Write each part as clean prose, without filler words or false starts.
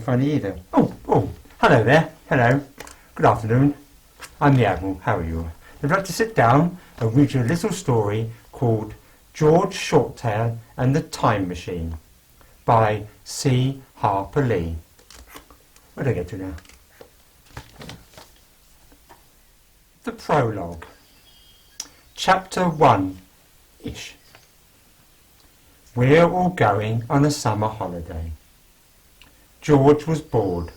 funny either. Oh, hello there. Hello. Good afternoon. I'm the Admiral. How are you? I'd like to sit down and read you a little story called George Shorttail and the Time Machine by C. Harper Lee. Where do I get to now? The prologue. Chapter 1-ish. We're all going on a summer holiday. George was bored.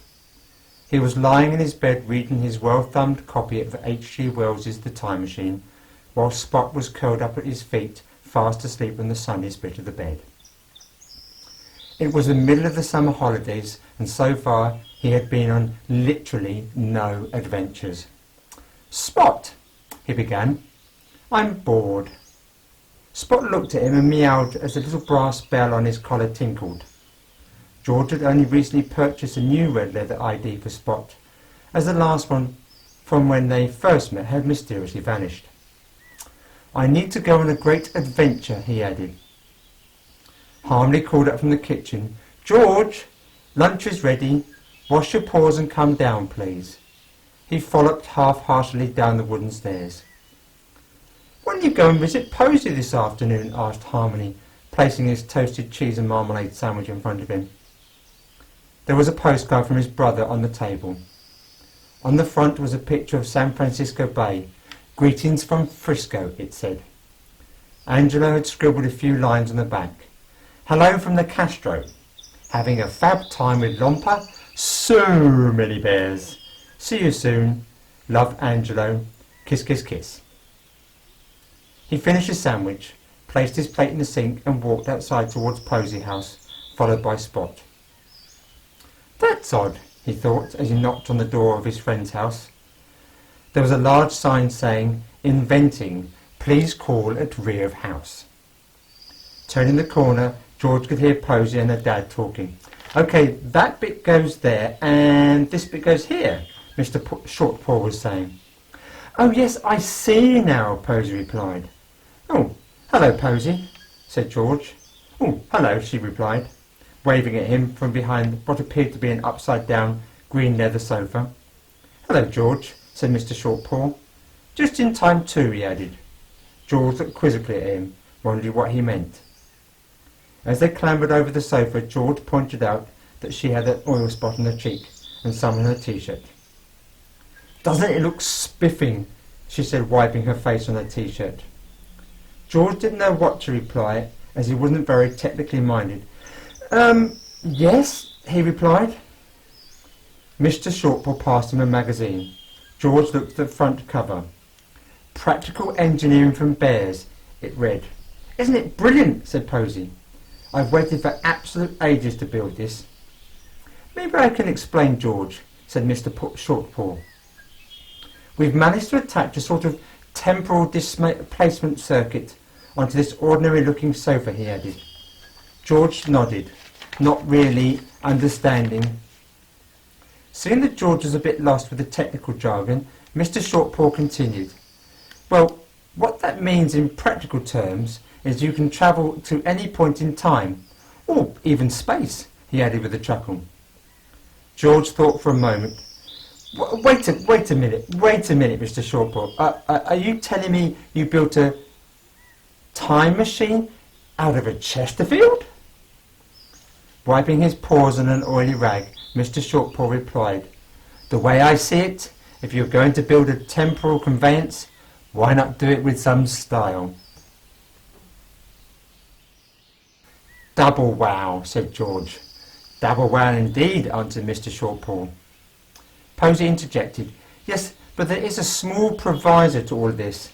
He was lying in his bed reading his well-thumbed copy of H.G. Wells's The Time Machine, while Spot was curled up at his feet, fast asleep on the sunniest bit of the bed. It was the middle of the summer holidays, and so far he had been on literally no adventures. "Spot," he began, "I'm bored." Spot looked at him and meowed as the little brass bell on his collar tinkled. George had only recently purchased a new red leather ID for Spot, as the last one from when they first met had mysteriously vanished. "I need to go on a great adventure," he added. Harmony called up from the kitchen, "George, lunch is ready. Wash your paws and come down, please." He frolicked half-heartedly down the wooden stairs. "Won't you go and visit Posy this afternoon?" asked Harmony, placing his toasted cheese and marmalade sandwich in front of him. There was a postcard from his brother on the table. On the front was a picture of San Francisco Bay. "Greetings from Frisco," it said. Angelo had scribbled a few lines on the back. "Hello from the Castro. Having a fab time with Lompa. So many bears. See you soon. Love, Angelo. Kiss, kiss, kiss." He finished his sandwich, placed his plate in the sink and walked outside towards Posy House, followed by Spot. "That's odd," he thought as he knocked on the door of his friend's house. There was a large sign saying, "Inventing. Please call at rear of house." Turning the corner, George could hear Posy and her dad talking. "Okay, that bit goes there and this bit goes here," Mr. Shortpaw was saying. "Oh yes, I see now," Posy replied. "Oh, hello, Posy," said George. "Oh, hello," she replied, waving at him from behind what appeared to be an upside-down green leather sofa. "Hello, George," said Mr. Shortpaw. "Just in time too," he added. George looked quizzically at him, wondering what he meant. As they clambered over the sofa, George pointed out that she had an oil spot on her cheek and some on her t-shirt. "Doesn't it look spiffing?" she said, wiping her face on her t-shirt. George didn't know what to reply, as he wasn't very technically minded. Yes," he replied. Mr. Shortpaw passed him a magazine. George looked at the front cover. "Practical Engineering from Bears," it read. "Isn't it brilliant?" said Posy. "I've waited for absolute ages to build this." "Maybe I can explain, George," said Mr. Shortpaw. "We've managed to attach a sort of temporal displacement circuit onto this ordinary-looking sofa," he added. George nodded, not really understanding. Seeing that George was a bit lost with the technical jargon, Mr. Shortpaw continued. "Well, what that means in practical terms is you can travel to any point in time, or even space," he added with a chuckle. George thought for a moment. Wait a minute, Mr. Shortpaw. Are you telling me you built a time machine out of a Chesterfield?" Wiping his paws on an oily rag, Mr. Shortpaw replied, "The way I see it, if you're going to build a temporal conveyance, why not do it with some style?" "Double wow," said George. "Double wow indeed," answered Mr. Shortpaw. Posy interjected, "Yes, but there is a small proviso to all this.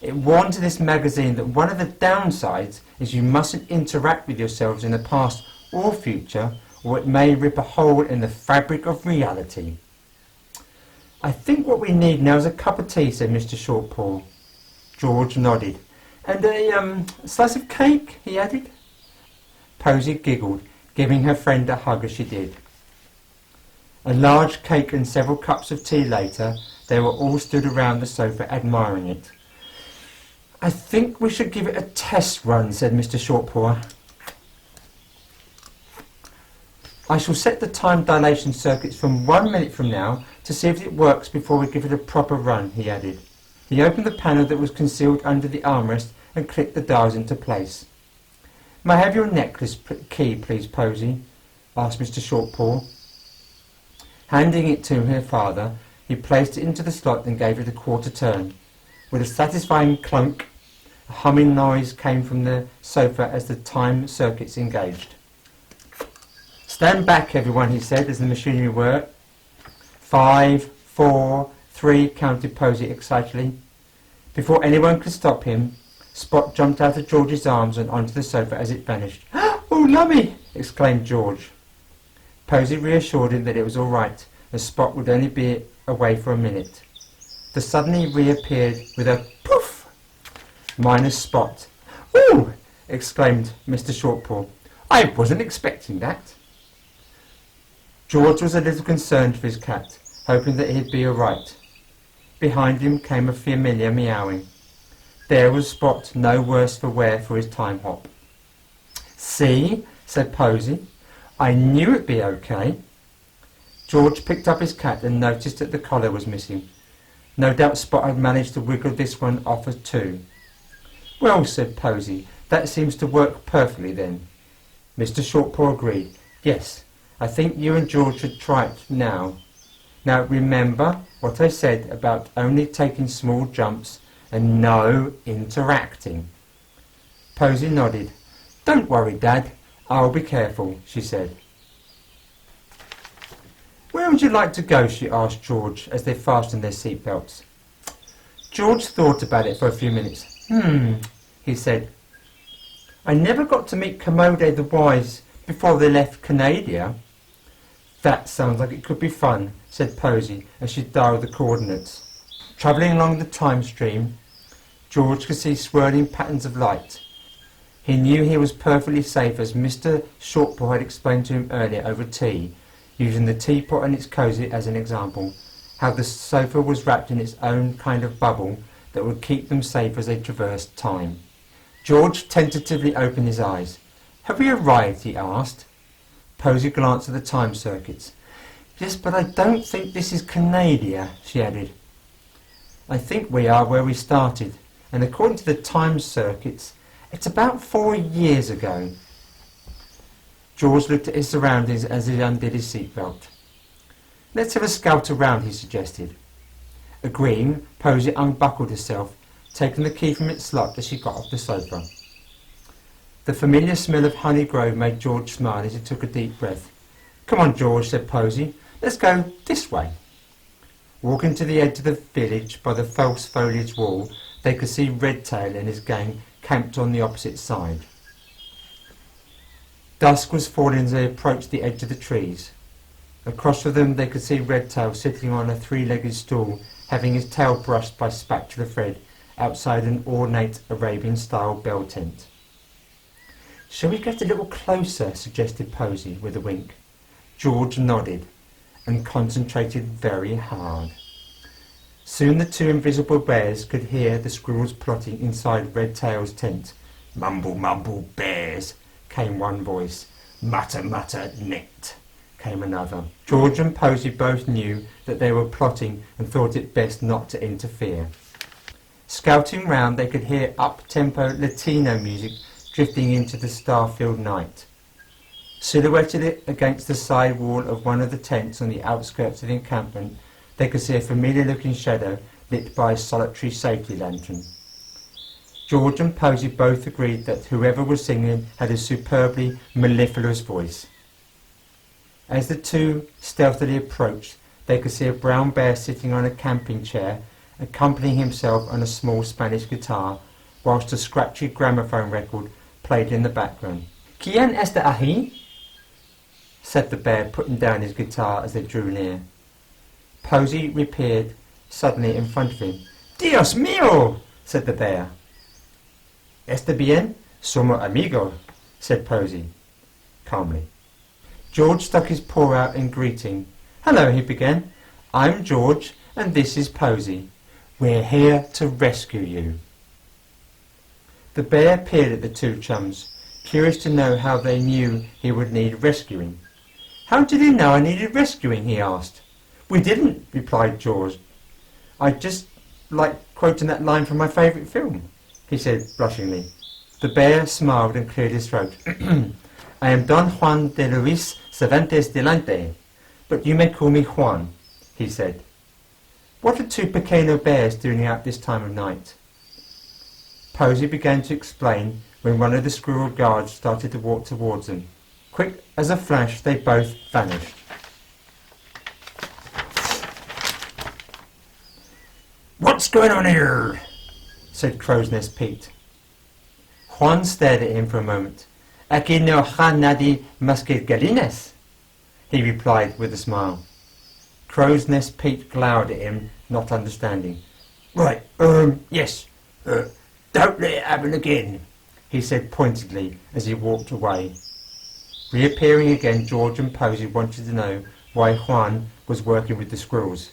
It warns in this magazine that one of the downsides is you mustn't interact with yourselves in the past or future, or it may rip a hole in the fabric of reality." "I think what we need now is a cup of tea," said Mr. Shortpaw. George nodded. "And a slice of cake?" he added. Posy giggled, giving her friend a hug as she did. A large cake and several cups of tea later, they were all stood around the sofa admiring it. "I think we should give it a test run," said Mr. Shortpaw. I shall set the time dilation circuits from 1 minute from now to see if it works before we give it a proper run, he added. He opened the panel that was concealed under the armrest and clicked the dials into place. May I have your necklace key, please, Posy? Asked Mr. Shortpaw. Handing it to her father, he placed it into the slot and gave it a quarter turn. With a satisfying clunk, a humming noise came from the sofa as the time circuits engaged. Stand back, everyone, he said as the machinery worked. 5, 4, 3, counted Posy excitedly. Before anyone could stop him, Spot jumped out of George's arms and onto the sofa as it vanished. "Oh, lummy!" exclaimed George. Posy reassured him that it was all right, as Spot would only be away for a minute. They suddenly reappeared with a poof! Minus Spot. "Ooh!" exclaimed Mr. Shortpaw. "I wasn't expecting that." George was a little concerned for his cat, hoping that he'd be all right. Behind him came a familiar meowing. There was Spot, no worse for wear for his time hop. "See," said Posy, "I knew it'd be okay." George picked up his cat and noticed that the collar was missing. No doubt Spot had managed to wiggle this one off too. "Well," said Posy, "that seems to work perfectly then." Mr. Shortpaw agreed. "Yes, I think you and George should try it now. Now remember what I said about only taking small jumps and no interacting." Posy nodded. "Don't worry, Dad. I'll be careful," she said. "Where would you like to go?" she asked George as they fastened their seatbelts. George thought about it for a few minutes. He said. "I never got to meet Commode the Wise before they left Canadia." "That sounds like it could be fun," said Posy as she dialed the coordinates. Travelling along the time stream, George could see swirling patterns of light. He knew he was perfectly safe, as Mr. Shortpaw had explained to him earlier over tea, using the teapot and its cosy as an example, how the sofa was wrapped in its own kind of bubble that would keep them safe as they traversed time. George tentatively opened his eyes. "Have we arrived?" he asked. Posy glanced at the time circuits. "Yes, but I don't think this is Canadia," she added. "I think we are where we started, and according to the time circuits, it's about 4 years ago." George looked at his surroundings as he undid his seatbelt. "Let's have a scout around," he suggested. Agreeing, Posy unbuckled herself, taking the key from its slot as she got off the sofa. The familiar smell of Honey Grove made George smile as he took a deep breath. "Come on, George," said Posy. "Let's go this way." Walking to the edge of the village by the false foliage wall, they could see Redtail and his gang camped on the opposite side. Dusk was falling as they approached the edge of the trees. Across from them they could see Redtail sitting on a 3-legged stool, having his tail brushed by spatula thread outside an ornate Arabian-style bell tent. "Shall we get a little closer?" suggested Posy with a wink. George nodded and concentrated very hard. Soon the two invisible bears could hear the squirrels plotting inside Redtail's tent. "Mumble, mumble, bears," came one voice. "Mutter, mutter, nit," came another. George and Posy both knew that they were plotting and thought it best not to interfere. Scouting round, they could hear up-tempo Latino music drifting into the star-filled night. Silhouetted against the side wall of one of the tents on the outskirts of the encampment, they could see a familiar-looking shadow lit by a solitary safety lantern. George and Posy both agreed that whoever was singing had a superbly mellifluous voice. As the two stealthily approached, they could see a brown bear sitting on a camping chair, accompanying himself on a small Spanish guitar, whilst a scratchy gramophone record played in the background. "¿Quién está ahí?" said the bear, putting down his guitar as they drew near. Posy reappeared suddenly in front of him. "Dios mío!" said the bear. "Está bien? Somos amigos," said Posy, calmly. George stuck his paw out in greeting. "Hello," he began. "I'm George, and this is Posy. We're here to rescue you." The bear peered at the two chums, curious to know how they knew he would need rescuing. How did he know I needed rescuing? He asked. We didn't, replied George. I just like quoting that line from my favourite film, he said blushingly. The bear smiled and cleared his throat. I am Don Juan de Luis Cervantes Delante, but you may call me Juan, he said. What are two pequeño bears doing out this time of night? Posy began to explain when one of the squirrel guards started to walk towards them. Quick as a flash, they both vanished. What's going on here? Said Crow's Nest Pete. Juan stared at him for a moment. Aquí no ha nadie más que gallines, he replied with a smile. Crow's Nest Pete glowered at him, not understanding. Right, yes, don't let it happen again, he said pointedly as he walked away. Reappearing again, George and Posy wanted to know why Juan was working with the squirrels.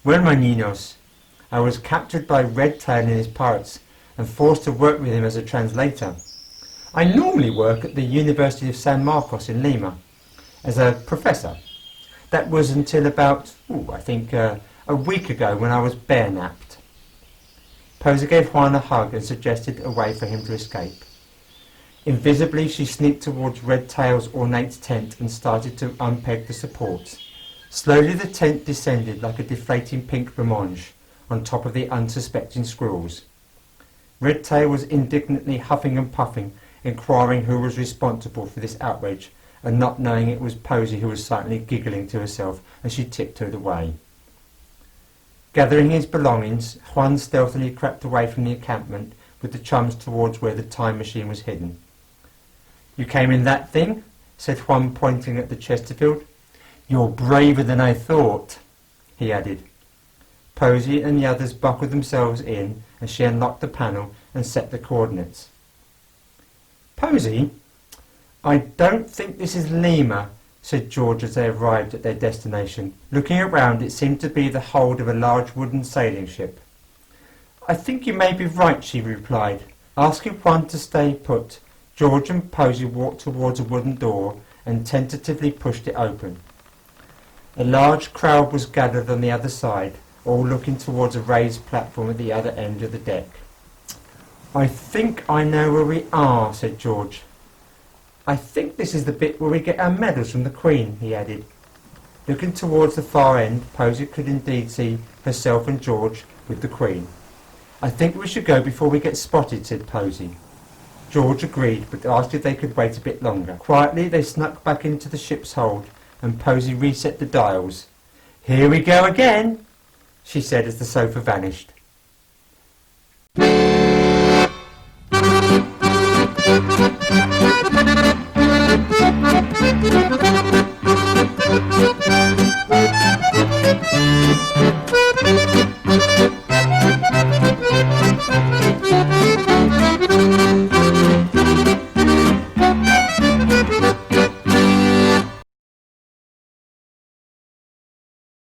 Well, my niños, I was captured by Redtail and his pirates and forced to work with him as a translator. I normally work at the University of San Marcos in Lima as a professor. That was until about, I think, a week ago when I was bear-napped. Posy gave Juan a hug and suggested a way for him to escape. Invisibly, she sneaked towards Redtail's ornate tent and started to unpeg the supports. Slowly the tent descended like a deflating pink blancmange on top of the unsuspecting squirrels. Redtail was indignantly huffing and puffing, inquiring who was responsible for this outrage, and not knowing it was Posy, who was silently giggling to herself as she tiptoed away. Gathering his belongings, Juan stealthily crept away from the encampment with the chums towards where the time machine was hidden. You came in that thing? Said Juan, pointing at the Chesterfield. You're braver than I thought, he added. Posy and the others buckled themselves in as she unlocked the panel and set the coordinates. Posy, I don't think this is Lima, said George as they arrived at their destination. Looking around, it seemed to be the hold of a large wooden sailing ship. I think you may be right, she replied. Asking Juan to stay put, George and Posy walked towards a wooden door and tentatively pushed it open. A large crowd was gathered on the other side, all looking towards a raised platform at the other end of the deck. I think I know where we are, said George. I think this is the bit where we get our medals from the Queen, he added. Looking towards the far end, Posy could indeed see herself and George with the Queen. I think we should go before we get spotted, said Posy. George agreed, but asked if they could wait a bit longer. Quietly they snuck back into the ship's hold, and Posy reset the dials. Here we go again, she said as the sofa vanished.